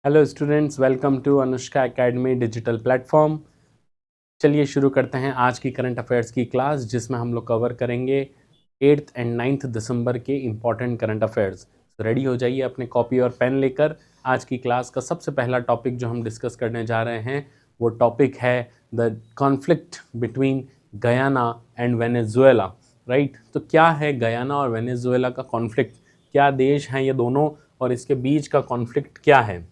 Hello students, welcome to Anushka academy digital platform. चलिए शुरू करते हैं आज की करंट अफेयर्स की क्लास, जिसमें हम लोग कवर करेंगे 8th एंड 9th दिसंबर के इम्पॉर्टेंट करंट अफेयर्स। तो रेडी हो जाइए अपने कॉपी और पेन लेकर। आज की क्लास का सबसे पहला टॉपिक जो हम डिस्कस करने जा रहे हैं वो टॉपिक है the conflict between Guyana and Venezuela. Right, तो क्या है गयाना और वेनेजुएला का कॉन्फ्लिक्ट, क्या देश हैं ये दोनों और इसके बीच का कॉन्फ्लिक्ट क्या है।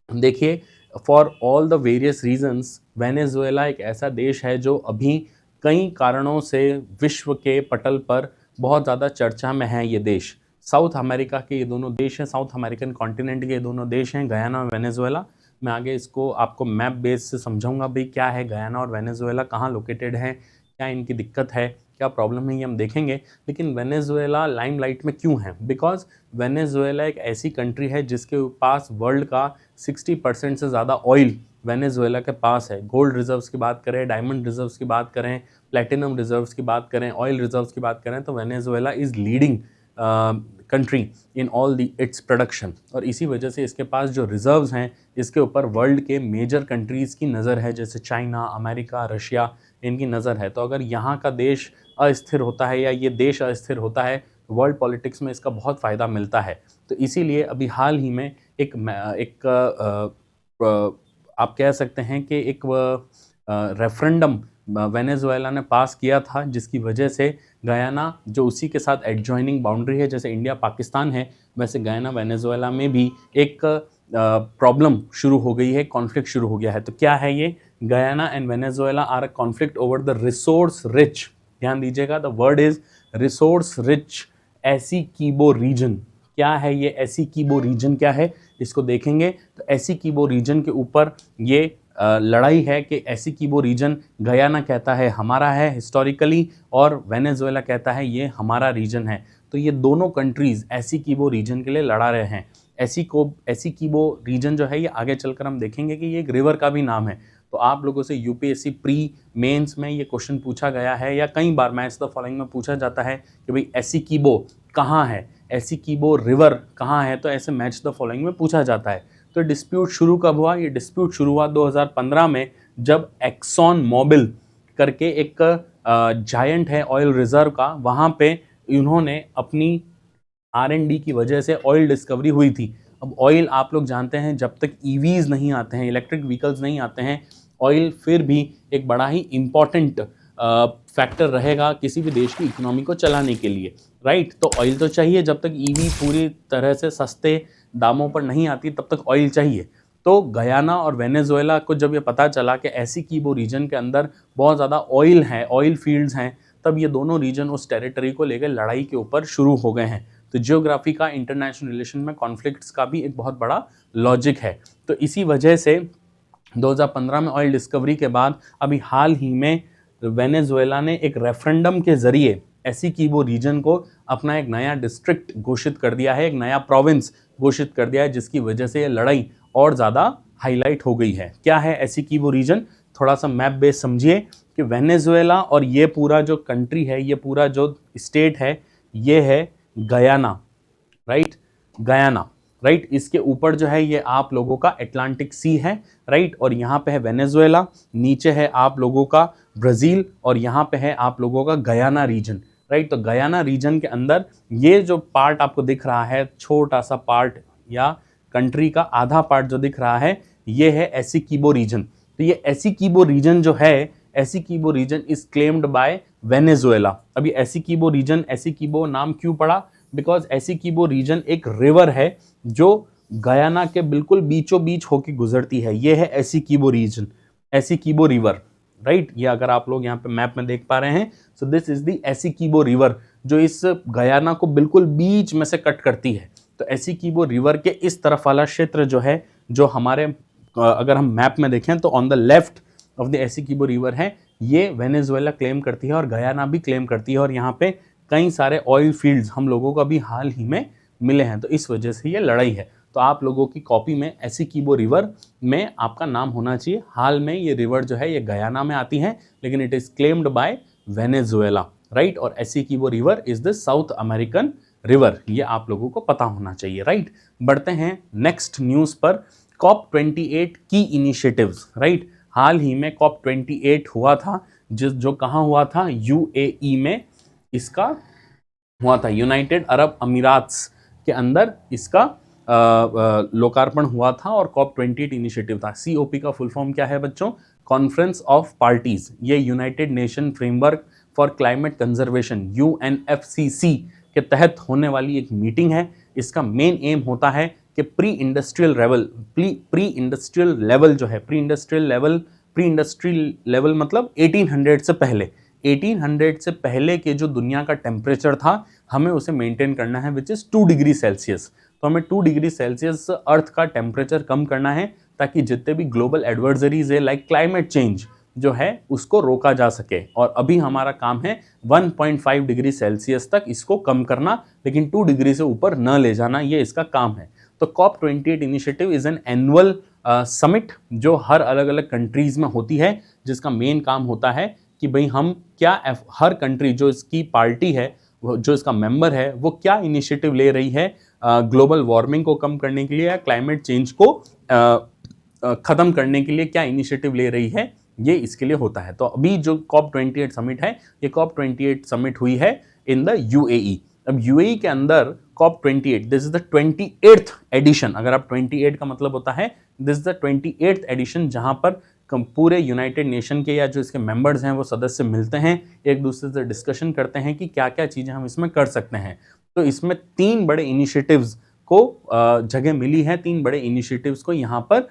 देखिए, for all the various reasons Venezuela एक ऐसा देश है जो अभी कई कारणों से विश्व के पटल पर बहुत ज़्यादा चर्चा में है। ये देश साउथ अमेरिका के ये दोनों देश हैं, साउथ अमेरिकन कॉन्टिनेंट के ये दोनों देश हैं, गयाना और वेनेजुएला। मैं आगे इसको आपको मैप बेस से समझाऊंगा भाई क्या है गयाना और वेनेजुएला, कहाँ लोकेटेड है, क्या इनकी दिक्कत है, क्या प्रॉब्लम है, ये हम देखेंगे। लेकिन वेनेजुएला लाइमलाइट में क्यों है? बिकॉज वेनेजुएला एक ऐसी कंट्री है जिसके पास वर्ल्ड का 60% से ज़्यादा ऑयल वेनेजुएला के पास है। गोल्ड रिजर्व्स की बात करें, डायमंड रिजर्व्स की बात करें, प्लेटिनम रिजर्व्स की बात करें, ऑयल रिजर्व्स की बात करें, तो Venezuela is leading country in all the its production. और इसी वजह से इसके पास जो रिजर्व्स हैं इसके ऊपर वर्ल्ड के मेजर कंट्रीज़ की नज़र है, जैसे चाइना, अमेरिका, रशिया, इनकी नज़र है। तो अगर यहाँ का देश अस्थिर होता है या ये देश अस्थिर होता है तो वर्ल्ड पॉलिटिक्स में इसका बहुत फ़ायदा मिलता है। तो इसीलिए अभी हाल ही में एक आप कह सकते हैं कि एक रेफरेंडम वेनेजुएला ने पास किया था, जिसकी वजह से गयाना, जो उसी के साथ एडजॉइनिंग बाउंड्री है, जैसे इंडिया पाकिस्तान है वैसे गयाना वेनेजुएला में भी एक प्रॉब्लम शुरू हो गई है, कॉन्फ्लिक्ट शुरू हो गया है। तो क्या है ये? Guyana and Venezuela are a conflict over the resource rich, ध्यान दीजिएगा, the word is resource rich Essequibo region. क्या है ये एसिकीबो रीजन, क्या है इसको देखेंगे। तो एसिकीबो रीजन के ऊपर ये लड़ाई है कि एसिकीबो रीजन गयाना कहता है हमारा है हिस्टोरिकली, और वेनेजुएला कहता है ये हमारा रीजन है। तो ये दोनों कंट्रीज एसिकीबो रीजन के लिए लड़ा रहे हैं। एसिकीबो रीजन जो है ये आगे चलकर हम देखेंगे कि ये एक रिवर का भी नाम है। तो आप लोगों से यूपीएससी प्री मेंस में ये क्वेश्चन पूछा गया है, या कई बार मैच द फॉलोइंग में पूछा जाता है कि भाई एसिकीबो कहाँ है, एसिकीबो रिवर कहाँ है, तो ऐसे मैच द फॉलोइंग में पूछा जाता है। तो डिस्प्यूट शुरू कब हुआ? ये डिस्प्यूट शुरू हुआ 2015 में, जब एक्सॉन मोबिल करके एक जायंट है ऑयल रिजर्व का, वहाँ पे इन्होंने अपनी R&D की वजह से ऑयल डिस्कवरी हुई थी। अब ऑयल आप लोग जानते हैं, जब तक ईवीज़ नहीं आते हैं, इलेक्ट्रिक व्हीकल्स नहीं आते हैं, ऑयल फिर भी एक बड़ा ही इम्पॉर्टेंट फैक्टर रहेगा किसी भी देश की इकोनॉमी को चलाने के लिए। राइट, तो ऑयल तो चाहिए, जब तक ईवी पूरी तरह से सस्ते दामों पर नहीं आती तब तक ऑयल चाहिए। तो गयाना और वेनेजुएला को जब ये पता चला कि एसिकीबो रीजन के अंदर बहुत ज़्यादा ऑयल है, ऑयल फील्ड्स हैं, तब ये दोनों रीजन उस टेरिटरी को लेकर लड़ाई के ऊपर शुरू हो गए हैं। तो जियोग्राफी का इंटरनेशनल रिलेशन में कॉन्फ्लिक्ट्स का भी एक बहुत बड़ा लॉजिक है। तो इसी वजह से 2015 में ऑयल डिस्कवरी के बाद अभी हाल ही में वेनेजुएला ने एक रेफरेंडम के जरिए एसिकीबो रीजन को अपना एक नया डिस्ट्रिक्ट घोषित कर दिया है, एक नया प्रोविंस घोषित कर दिया है, जिसकी वजह से ये लड़ाई और ज़्यादा हाईलाइट हो गई है। क्या है एसिकीबो रीजन? थोड़ा सा मैप बेस समझिए कि वेनेजुएला और ये पूरा जो कंट्री है, ये पूरा जो स्टेट है, ये है गयाना। Right, Guyana. राइट, इसके ऊपर जो है ये आप लोगों का अटलांटिक सी है। राइट, और यहाँ पे है वेनेजुएला, नीचे है आप लोगों का ब्राज़ील, और यहाँ पे है आप लोगों का गयाना रीजन। राइट, तो गयाना रीजन के अंदर ये जो पार्ट आपको दिख रहा है, छोटा सा पार्ट या कंट्री का आधा पार्ट जो दिख रहा है, ये है एसिकीबो रीजन। तो ये एसिकीबो रीजन जो है, Essequibo region is claimed by Venezuela. अभी एसिकीबो रीजन, एसिकीबो नाम क्यों पड़ा? बिकॉज एसिकीबो रीजन एक रिवर है जो गयाना के बिल्कुल बीचों बीच होकर गुजरती है। ये है एसिकीबो रीजन, एसिकीबो रिवर। राइट, ये अगर आप लोग यहाँ पे मैप में देख पा रहे हैं, so this is the Essequibo river, जो इस गयाना को बिल्कुल बीच में से कट करती है। तो एसिकीबो रिवर के इस तरफ वाला क्षेत्र जो है, जो हमारे अगर हम मैप में देखें तो on the left of the Essequibo river है, ये वेनेजुएला क्लेम करती है और गयाना भी क्लेम करती है, और यहाँ पे कई सारे ऑयल फील्ड्स हम लोगों को अभी हाल ही में मिले हैं। तो इस वजह से ये लड़ाई है। तो आप लोगों की कॉपी में एसिकीबो रिवर में आपका नाम होना चाहिए। हाल में ये रिवर जो है ये गयाना में आती है, लेकिन it is claimed by Venezuela. Right, और Essequibo river is the South American river, ये आप लोगों को पता होना चाहिए। राइट, बढ़ते हैं नेक्स्ट न्यूज़ पर। कॉप 28 की इनिशिएटिव्स, राइट। हाल ही में कॉप 28 हुआ था, जो कहाँ हुआ था, यूएई में इसका हुआ था, यूनाइटेड अरब अमीरात्स के अंदर इसका लोकार्पण हुआ था और कॉप 28 इनिशिएटिव था। सीओपी का फुल फॉर्म क्या है बच्चों, कॉन्फ्रेंस ऑफ पार्टीज। ये United nation framework for climate conservation UNFCCC के तहत होने वाली एक मीटिंग है। इसका मेन एम होता है कि प्री इंडस्ट्रियल लेवल जो है, प्री इंडस्ट्रियल लेवल मतलब 1800 से पहले, 1800 से पहले के जो दुनिया का टेम्परेचर था हमें उसे मेंटेन करना है, विच इज 2 डिग्री सेल्सियस। तो हमें 2 डिग्री सेल्सियस अर्थ का टेम्परेचर कम करना है ताकि जितने भी ग्लोबल एडवर्सरीज है लाइक क्लाइमेट चेंज जो है उसको रोका जा सके। और अभी हमारा काम है 1.5 डिग्री सेल्सियस तक इसको कम करना, लेकिन 2 डिग्री से ऊपर न ले जाना, ये इसका काम है। तो COP 28 initiative is an annual summit जो हर अलग अलग कंट्रीज में होती है, जिसका मेन काम होता है कि भाई हम क्या, हर कंट्री जो इसकी पार्टी है, जो इसका मेंबर है, वो क्या इनिशिएटिव ले रही है ग्लोबल वार्मिंग को कम करने के लिए या क्लाइमेट चेंज को ख़त्म करने के लिए क्या इनिशिएटिव ले रही है, ये इसके लिए होता है। तो अभी जो कॉप 28 समिट है, ये कॉप 28 समिट हुई है इन द यूएई। अब यूएई के अंदर COP 28, this is the 28th edition. अगर आप 28 का मतलब होता है, this is the 28th addition, जहां पर पूरे यूनाइटेड नेशन के या जो इसके मेंबर्स हैं वो सदस्य मिलते हैं, एक दूसरे से डिस्कशन करते हैं कि क्या क्या चीज़ें हम इसमें कर सकते हैं। तो इसमें 3 बड़े इनिशिएटिव्स को जगह मिली है, 3 बड़े इनिशिएटिव्स को यहाँ पर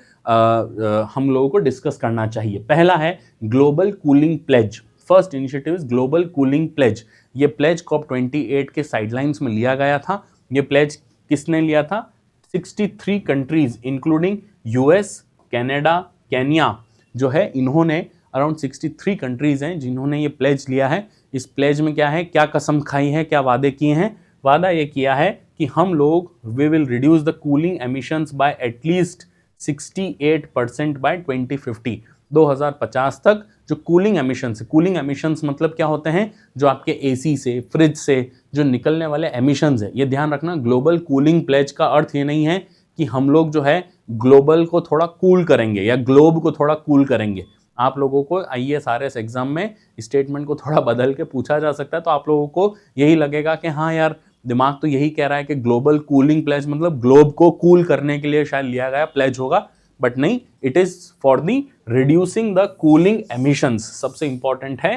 हम लोगों को डिस्कस करना चाहिए। पहला है global cooling pledge. First initiative is global cooling pledge. ये प्लेज कॉप 28 के साइडलाइंस में लिया गया था। ये प्लेज किसने लिया था, 63 countries including US, Canada, Kenya जो है, इन्होंने अराउंड 63 कंट्रीज हैं जिन्होंने ये प्लेज लिया है। इस प्लेज में क्या है, क्या कसम खाई है, क्या वादे किए हैं। वादा ये किया है कि हम लोग we will reduce the cooling emissions by at least 68% by 2050। 2050 तक जो कूलिंग एमिशंस मतलब क्या होते हैं, जो आपके एसी से, फ्रिज से जो निकलने वाले एमिशंस है। ये ध्यान रखना, ग्लोबल कूलिंग प्लेज का अर्थ ये नहीं है कि हम लोग जो है ग्लोबल को थोड़ा कूल करेंगे या ग्लोब को थोड़ा कूल करेंगे। आप लोगों को आईएएस आरएस एग्जाम में स्टेटमेंट को थोड़ा बदल के पूछा जा सकता है, तो आप लोगों को यही लगेगा कि हाँ यार, दिमाग तो यही कह रहा है कि ग्लोबल कूलिंग प्लेज मतलब ग्लोब को कूल करने के लिए शायद लिया गया प्लेज होगा, बट नहीं, it is for the reducing the cooling emissions. सबसे इंपॉर्टेंट है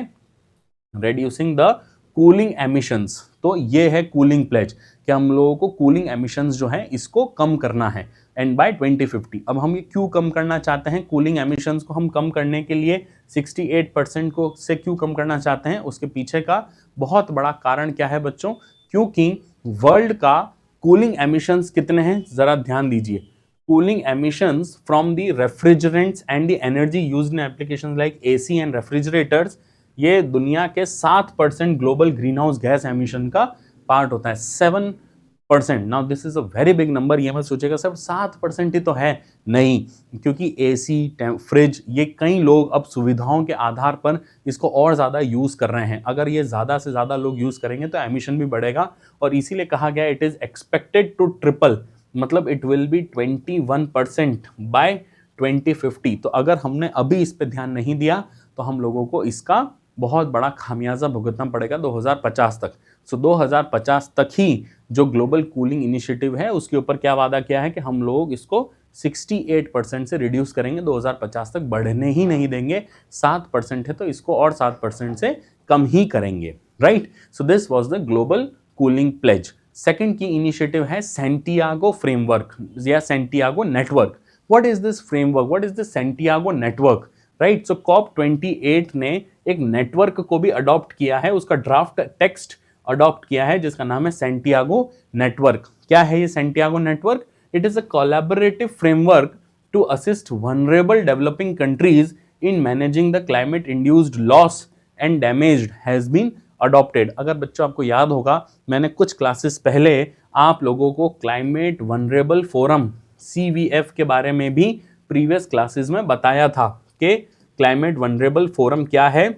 रिड्यूसिंग द कूलिंग एमिशंस। तो ये है कूलिंग प्लेज कि हम लोगों को कूलिंग एमिशंस जो है इसको कम करना है एंड बाय 2050। अब हम ये क्यों कम करना चाहते हैं, कूलिंग एमिशंस को हम कम करने के लिए 68% को से क्यों कम करना चाहते हैं, उसके पीछे का बहुत बड़ा कारण क्या है बच्चों, क्योंकि वर्ल्ड का कूलिंग एमिशंस कितने हैं, जरा ध्यान दीजिए। Cooling emissions from the refrigerants and the energy used in applications like AC and refrigerators, ये दुनिया के 7% global green house gas emission का पार्ट होता है, 7%। Now this is a very big number. ये मत सोचेगा सर 7% ही तो है, नहीं, क्योंकि एसी, फ्रिज, ये कई लोग अब सुविधाओं के आधार पर इसको और ज़्यादा यूज़ कर रहे हैं। अगर ये ज़्यादा से ज़्यादा लोग यूज़ करेंगे तो एमिशन भी बढ़ेगा, और इसीलिए कहा गया it is expected to triple, मतलब इट विल बी 21% बाय 2050। तो अगर हमने अभी इस पर ध्यान नहीं दिया तो हम लोगों को इसका बहुत बड़ा खामियाजा भुगतना पड़ेगा 2050 तक। सो 2050 तक ही जो ग्लोबल कूलिंग इनिशिएटिव है उसके ऊपर क्या वादा किया है कि हम लोग इसको 68% से रिड्यूस करेंगे, 2050 तक बढ़ने ही नहीं देंगे। 7% है तो इसको और 7% से कम ही करेंगे, right. So this was the global cooling pledge. Second की इनिशिएटिव है सैंटियागो फ्रेमवर्क या Santiago network. What is this framework, what is this Santiago network, right. So COP 28 ने एक नेटवर्क को भी अडॉप्ट किया है, उसका ड्राफ्ट टेक्स्ट अडॉप्ट किया है जिसका नाम है सैंटियागो नेटवर्क। क्या है ये Santiago network? It is a collaborative framework to assist vulnerable developing countries in managing the climate induced loss and damage has been adopted. अगर बच्चों आपको याद होगा, मैंने कुछ क्लासेस पहले आप लोगों को क्लाइमेट वनरेबल फोरम CVF के बारे में भी प्रीवियस क्लासेस में बताया था कि क्लाइमेट वनरेबल फोरम क्या है।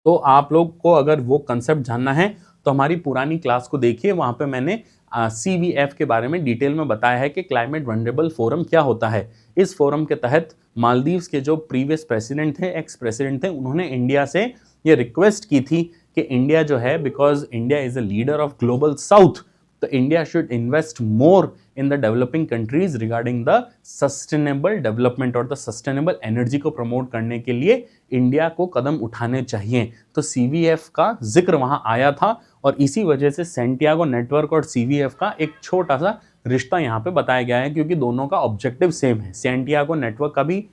तो आप लोग को अगर वो कंसेप्ट जानना है तो हमारी पुरानी क्लास को देखिए, वहाँ पे मैंने CVF के बारे में डिटेल में बताया है कि क्लाइमेट वनरेबल फोरम क्या होता है। इस फोरम के तहत मालदीव्स के जो प्रीवियस प्रेसिडेंट थे, एक्स प्रेसिडेंट थे, उन्होंने इंडिया से ये रिक्वेस्ट की थी कि इंडिया जो है, because India is a leader of global South, तो India should invest more in the developing countries regarding the sustainable development और द सस्टेनेबल एनर्जी को प्रमोट करने के लिए इंडिया को कदम उठाने चाहिए। तो CVF का जिक्र वहां आया था और इसी वजह से सेंटियागो नेटवर्क और CVF का एक छोटा सा रिश्ता यहाँ पे बताया गया है, क्योंकि दोनों का ऑब्जेक्टिव सेम है। सेंटियागो नेटवर्क का भी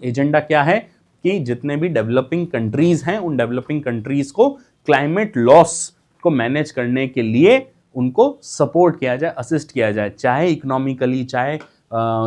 एजेंडा क्या है कि जितने भी डेवलपिंग कंट्रीज हैं, उन डेवलपिंग कंट्रीज को क्लाइमेट लॉस को मैनेज करने के लिए उनको सपोर्ट किया जाए, असिस्ट किया जाए, चाहे इकोनॉमिकली, चाहे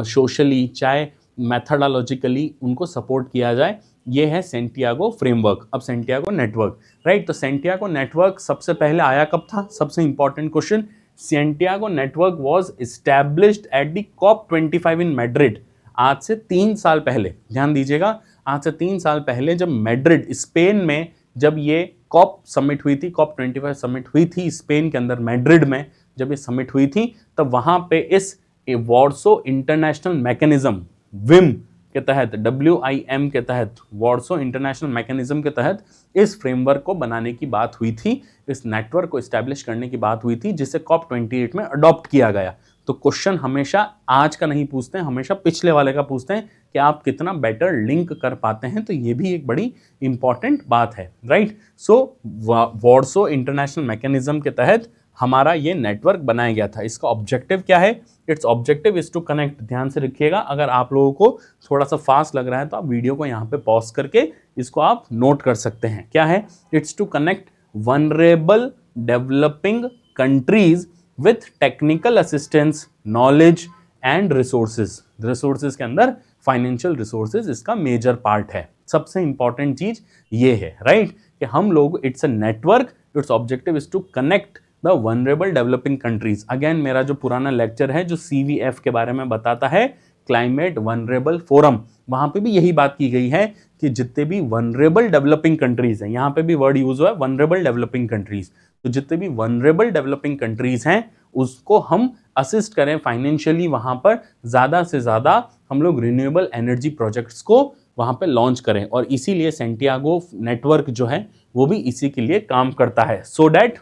सोशली, चाहे मैथडोलॉजिकली उनको सपोर्ट किया जाए। ये है सेंटियागो फ्रेमवर्क। अब सेंटियागो नेटवर्क, राइट, तो सेंटियागो नेटवर्क सबसे पहले आया कब था? सबसे important question. Santiago network was established at the COP25 in Madrid. आज से 3 साल पहले, ध्यान दीजिएगा, आज से 3 साल पहले जब मैड्रिड स्पेन में, जब ये कॉप समिट हुई थी, COP25 समिट हुई थी स्पेन के अंदर मैड्रिड में, जब ये समिट हुई थी, तब वहां पे इस वार्सो इंटरनेशनल मैकेनिज्म विम के तहत, WIM के तहत, वार्सो इंटरनेशनल मैकेनिज्म के तहत इस फ्रेमवर्क को बनाने की बात हुई थी, इस नेटवर्क को एस्टैब्लिश करने की बात हुई थी, जिसे COP28 में अडॉप्ट किया गया। तो क्वेश्चन हमेशा आज का नहीं पूछते हैं, हमेशा पिछले वाले का पूछते हैं कि आप कितना बेटर लिंक कर पाते हैं। तो ये भी एक बड़ी इंपॉर्टेंट बात है, राइट। सो वार्सो इंटरनेशनल मैकेनिज्म के तहत हमारा ये नेटवर्क बनाया गया था। इसका ऑब्जेक्टिव क्या है? It's objective is to connect, ध्यान से रखिएगा, अगर आप लोगों को थोड़ा सा फास्ट लग रहा है तो आप वीडियो को यहाँ पे पॉज करके इसको आप नोट कर सकते हैं। क्या है? It's to connect vulnerable developing countries with technical assistance, knowledge and resources. Resources के अंदर फाइनेंशियल रिसोर्सेज इसका मेजर पार्ट है। सबसे इंपॉर्टेंट चीज ये है, राइट, कि हम लोग, it's a network, it's objective is to connect the vulnerable developing countries. Again मेरा जो पुराना लेक्चर है जो CVF के बारे में बताता है, क्लाइमेट वनरेबल फोरम, वहां पे भी यही बात की गई है कि जितने भी वनरेबल डेवलपिंग कंट्रीज हैं, यहां पे भी वर्ड यूज हुआ है वनरेबल डेवलपिंग कंट्रीज, तो जितने भी वनरेबल डेवलपिंग कंट्रीज हैं उसको हम असिस्ट करें फाइनेंशियली, वहां पर ज्यादा से ज्यादा हम लोग रिन्यूएबल एनर्जी प्रोजेक्ट्स को वहां पे लॉन्च करें। और इसीलिए सेंटियागो नेटवर्क जो है वो भी इसी के लिए काम करता है, so that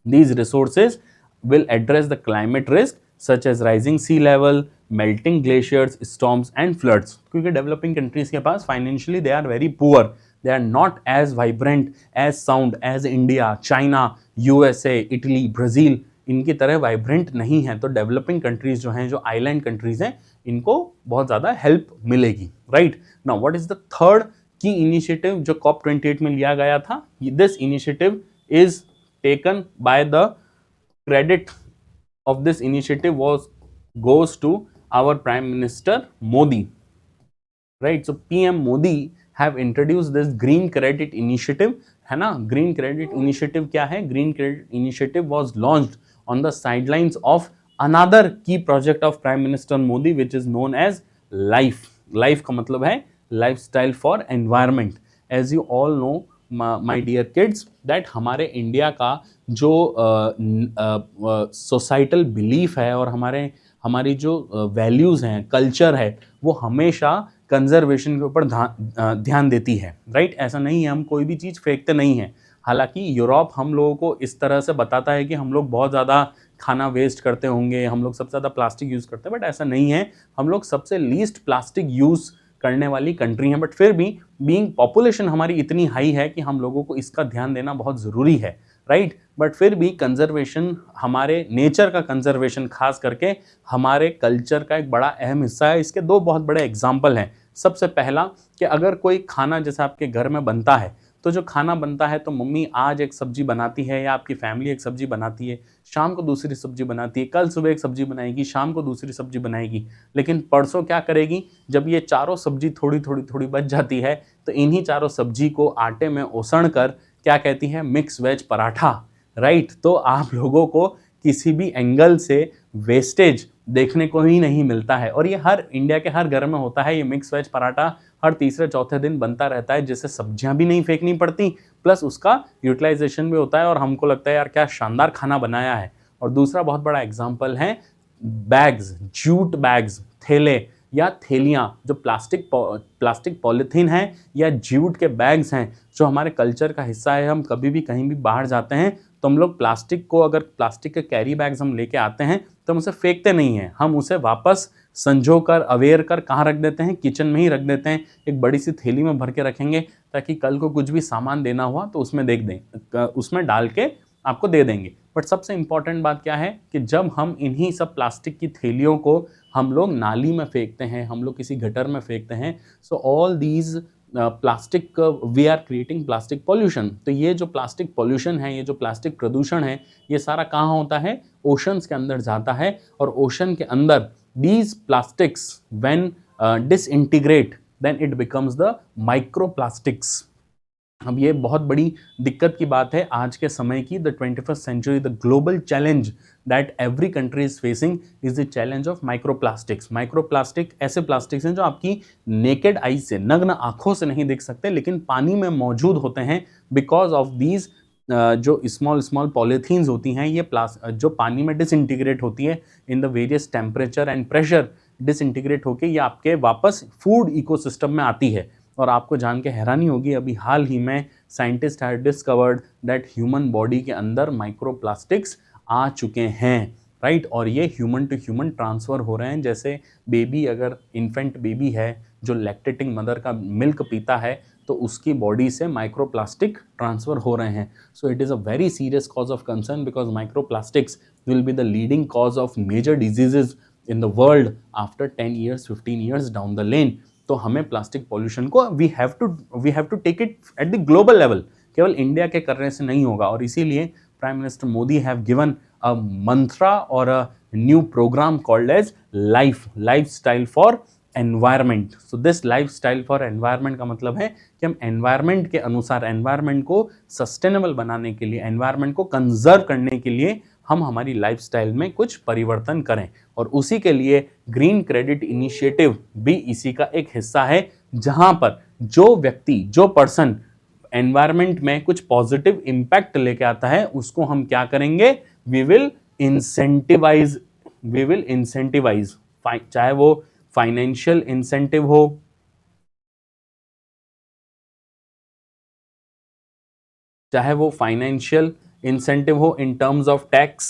these resources will address the climate risk such as rising sea level, melting glaciers, storms and floods। क्योंकि डेवलपिंग कंट्रीज के पास financially they are very poor, they are not as vibrant, as sound as India, China, USA, Italy, Brazil, इनकी तरह vibrant नहीं है। तो developing countries जो हैं, जो आइलैंड कंट्रीज हैं, इनको बहुत ज़्यादा हेल्प मिलेगी, right. Now what is the third key initiative जो COP28 में लिया गया था? This initiative is taken by the credit of this initiative goes to our Prime Minister Modi, right? So PM Modi have introduced this green credit initiative, है ना। green credit initiative क्या है? green credit initiative was launched on the sidelines of another key project of Prime Minister Modi which is known as life। life का मतलब है lifestyle for environment। as you all know my dear kids, that हमारे India का जो societal belief है और हमारी जो वैल्यूज़ हैं, कल्चर है, वो हमेशा कंजर्वेशन के ऊपर ध्यान देती है, राइट। ऐसा नहीं है हम कोई भी चीज़ फेंकते नहीं हैं। हालांकि यूरोप हम लोगों को इस तरह से बताता है कि हम लोग बहुत ज़्यादा खाना वेस्ट करते होंगे, हम लोग सबसे ज़्यादा प्लास्टिक यूज़ करते हैं, बट ऐसा नहीं है। हम लोग सबसे लीस्ट प्लास्टिक यूज़ करने वाली कंट्री हैं, बट फिर भी बीइंग पॉपुलेशन हमारी इतनी हाई है कि हम लोगों को इसका ध्यान देना बहुत ज़रूरी है, राइट। बट फिर भी कंजर्वेशन, हमारे नेचर का कंजर्वेशन, खास करके हमारे कल्चर का एक बड़ा अहम हिस्सा है। इसके 2 बहुत बड़े एग्जाम्पल हैं। सबसे पहला कि अगर कोई खाना जैसे आपके घर में बनता है, तो जो खाना बनता है तो मम्मी आज एक सब्जी बनाती है या आपकी फैमिली एक सब्जी बनाती है, शाम को दूसरी सब्जी बनाती है, कल सुबह एक सब्जी बनाएगी, शाम को दूसरी सब्जी बनाएगी, लेकिन परसों क्या करेगी? जब ये चारों सब्जी थोड़ी थोड़ी थोड़ी बच जाती है तो इन्हीं चारों सब्जी को आटे में ओसण कर क्या कहती है? Mix veg paratha, right. तो आप लोगों को किसी भी एंगल से वेस्टेज देखने को ही नहीं मिलता है, और ये हर इंडिया के हर घर में होता है। ये मिक्स वेज पराठा हर तीसरे चौथे दिन बनता रहता है, जिससे सब्जियां भी नहीं फेंकनी पड़ती, प्लस उसका यूटिलाइजेशन भी होता है और हमको लगता है यार क्या शानदार खाना बनाया है। और दूसरा बहुत बड़ा एग्जाम्पल है बैग्स, जूट बैग्स, थैले या थैलियाँ जो प्लास्टिक पॉलीथीन है या जूट के बैग्स हैं जो हमारे कल्चर का हिस्सा है। हम कभी भी कहीं भी बाहर जाते हैं तो हम लोग प्लास्टिक को, अगर प्लास्टिक के कैरी बैग्स हम लेके आते हैं तो हम उसे फेंकते नहीं हैं, हम उसे वापस संजो कर अवेयर कर कहाँ रख देते हैं, किचन में ही रख देते हैं। एक बड़ी सी थैली में भर के रखेंगे ताकि कल को कुछ भी सामान देना हुआ तो उसमें उसमें डाल के आपको दे देंगे। बट सबसे इम्पॉर्टेंट बात क्या है कि जब हम इन्हीं सब प्लास्टिक की थैलियों को हम लोग नाली में फेंकते हैं, हम लोग किसी गटर में फेंकते हैं, so all these plastic, we are creating plastic pollution. तो ये जो प्लास्टिक पॉल्यूशन है, ये जो प्लास्टिक प्रदूषण है, ये सारा कहाँ होता है? ओशंस के अंदर जाता है। और ओशन के अंदर these plastics when disintegrate then it becomes the microplastics. अब ये बहुत बड़ी दिक्कत की बात है आज के समय की। The 21st century, the global challenge that every country is facing is the challenge of microplastics. Microplastic ऐसे प्लास्टिक्स हैं जो आपकी नेकेड आई से, नग्न आंखों से नहीं दिख सकते, लेकिन पानी में मौजूद होते हैं बिकॉज ऑफ दीज जो स्मॉल पॉलीथीन्स होती हैं, ये जो पानी में डिसइंटीग्रेट होती है in the various temperature and pressure, disintegrate होकर ये आपके वापस फूड इकोसिस्टम में आती है। और आपको जान के हैरानी होगी, अभी हाल ही में scientist have discovered that human body के अंदर माइक्रोप्लास्टिक्स आ चुके हैं, राइट। और ये ह्यूमन टू ह्यूमन ट्रांसफ़र हो रहे हैं। जैसे बेबी, अगर इन्फेंट बेबी है जो लैक्टेटिंग मदर का मिल्क पीता है तो उसकी बॉडी से माइक्रोप्लास्टिक ट्रांसफ़र हो रहे हैं। So it is a very serious cause of concern because microplastics will be the leading cause of major diseases in the world after 10 years 15 years down the lane. तो हमें plastic pollution को we have to take it at the global level, केवल India के करने से नहीं होगा। और इसीलिए prime minister Modi have given a mantra और a new programme called as lifestyle for environment. So this lifestyle for environment का मतलब है कि हम एनवायरनमेंट के अनुसार, एनवायरनमेंट को सस्टेनेबल बनाने के लिए, एनवायरनमेंट को कंजर्व करने के लिए हम हमारी लाइफस्टाइल में कुछ परिवर्तन करें। और उसी के लिए ग्रीन क्रेडिट इनिशिएटिव भी इसी का एक हिस्सा है, जहां पर जो व्यक्ति, जो पर्सन एनवायरनमेंट में कुछ पॉजिटिव इंपैक्ट लेके आता है उसको हम क्या करेंगे? वी विल इंसेंटिवाइज, चाहे वो फाइनेंशियल इंसेंटिव हो, चाहे वो फाइनेंशियल इंसेंटिव हो इन टर्म्स ऑफ टैक्स,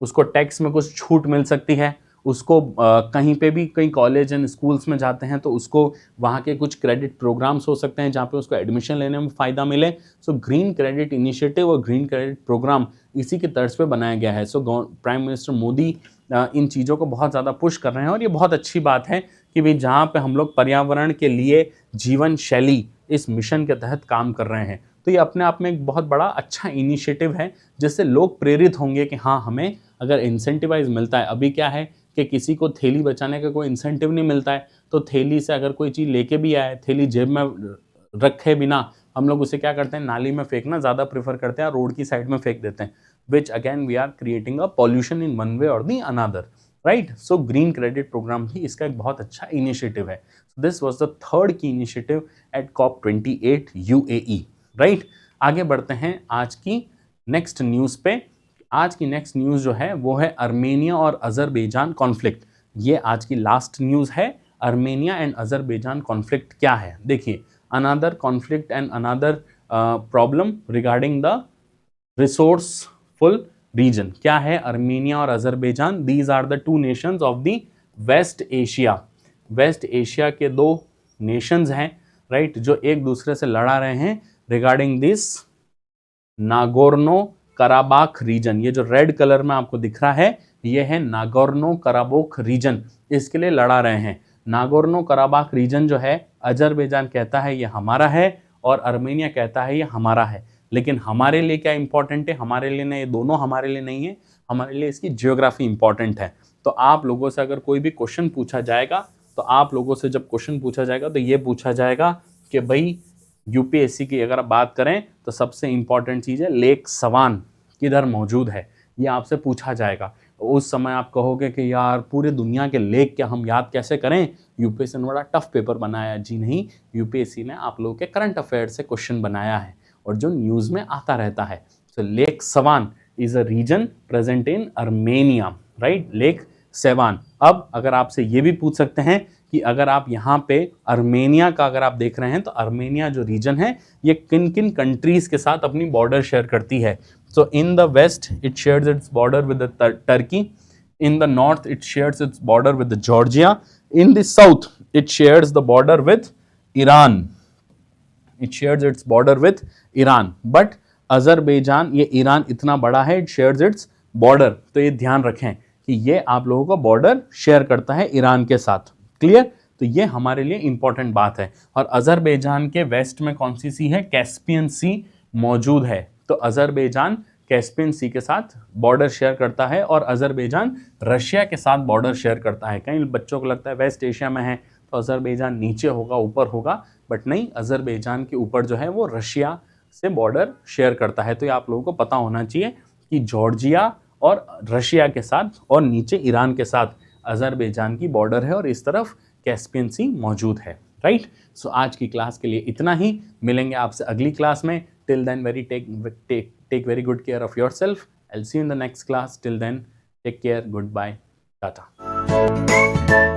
उसको टैक्स में कुछ छूट मिल सकती है। उसको कहीं पे भी, कई कॉलेज एंड स्कूल्स में जाते हैं तो उसको वहाँ के कुछ क्रेडिट प्रोग्राम्स हो सकते हैं जहाँ पे उसको एडमिशन लेने में फ़ायदा मिले। सो ग्रीन क्रेडिट इनिशिएटिव और ग्रीन क्रेडिट प्रोग्राम इसी के तर्ज पे बनाया गया है। सो प्राइम मिनिस्टर मोदी इन चीज़ों को बहुत ज़्यादा पुश कर रहे हैं और ये बहुत अच्छी बात है कि भाई जहाँ पे हम लोग पर्यावरण के लिए जीवन शैली इस मिशन के तहत काम कर रहे हैं, तो ये अपने आप में एक बहुत बड़ा अच्छा इनिशिएटिव है जिससे लोग प्रेरित होंगे कि हाँ, हमें अगर इंसेंटिवाइज मिलता है। अभी क्या है कि किसी को थैली बचाने का कोई इंसेंटिव नहीं मिलता है, तो थैली से अगर कोई चीज़ लेके भी आए, थैली जेब में रखे बिना हम लोग उसे क्या करते हैं, नाली में फेंकना ज़्यादा प्रेफर करते हैं, रोड की साइड में फेंक देते हैं, which again we are creating a pollution in one way और the another, right. So green credit programme भी इसका एक बहुत अच्छा इनिशिएटिव है। This was the third key initiative at COP28 UAE, right. आगे बढ़ते हैं आज की नेक्स्ट न्यूज़ पे। आज की नेक्स्ट न्यूज़ जो है वो है अर्मेनिया और अज़रबैजान कॉन्फ्लिक्ट। ये आज की लास्ट न्यूज़ है। अर्मेनिया एंड अज़रबैजान कॉन्फ्लिक्ट क्या है? देखिए, another conflict and another problem regarding the resourceful region. क्या है अर्मेनिया और Azerbaijan? These are the two nations of the West Asia. West Asia के दो नेशंस हैं, राइट, जो एक दूसरे से लड़ा रहे हैं regarding this Nagorno Karabakh region. ये जो रेड कलर में आपको दिख रहा है ये है नागोर्नो कराबाख रीजन, इसके लिए लड़ा रहे हैं। नागोर्नो कराबाख रीजन जो है अजरबैजान कहता है ये हमारा है और अर्मेनिया कहता है ये हमारा है। लेकिन हमारे लिए क्या इंपॉर्टेंट है? हमारे लिए नहीं, ये दोनों हमारे लिए नहीं है, हमारे लिए इसकी जियोग्राफी इंपॉर्टेंट है। तो आप लोगों से अगर कोई भी क्वेश्चन पूछा जाएगा, तो आप लोगों से जब क्वेश्चन पूछा जाएगा तो ये पूछा जाएगा कि भाई यूपीएससी की अगर बात करें तो सबसे इंपॉर्टेंट चीज़ है लेक सवान किधर मौजूद है, ये आपसे पूछा जाएगा। उस समय आप कहोगे कि यार पूरे दुनिया के लेक क्या हम याद कैसे करें, यूपीएससी ने बड़ा टफ पेपर बनाया। जी नहीं, यूपीएससी ने आप लोगों के करंट अफेयर से क्वेश्चन बनाया है और जो न्यूज़ में आता रहता है। So Lake Sevan is a region present in Armenia, right, Lake Sevan. अब अगर आपसे ये भी पूछ सकते हैं कि अगर आप यहाँ पे अर्मेनिया का अगर आप देख रहे हैं तो अर्मेनिया जो रीजन है ये किन किन कंट्रीज के साथ अपनी बॉर्डर शेयर करती है। So in the west it shares its border with the Turkey, in the north it shares its border with the Georgia, in the south it shares the border with Iran, it shares its border with Iran, but Azerbaijan, ये Iran इतना बड़ा है, it shares its border, तो ये ध्यान रखें कि ये आप लोगों का बॉर्डर शेयर करता है ईरान के साथ। क्लियर? तो ये हमारे लिए इंपॉर्टेंट बात है। और अजरबैजान के वेस्ट में कौन सी सी है? कैस्पियन सी मौजूद है। तो अजरबैजान कैस्पियन सी के साथ बॉर्डर शेयर करता है और अजरबैजान रशिया के साथ बॉर्डर शेयर करता है। कई बच्चों को लगता है वेस्ट एशिया में है तो अजरबैजान नीचे होगा, ऊपर होगा, बट नहीं, अजरबैजान के ऊपर जो है वो रशिया से बॉर्डर शेयर करता है। तो ये आप लोगों को पता होना चाहिए कि जॉर्जिया और रशिया के साथ और नीचे ईरान के साथ अजरबैजान की बॉर्डर है और इस तरफ कैस्पियन सी मौजूद है, राइट। सो आज की क्लास के लिए इतना ही, मिलेंगे आपसे अगली क्लास में। Till then take very good care of yourself. I'll see you in the next class. Till then, take care. Goodbye. Tata.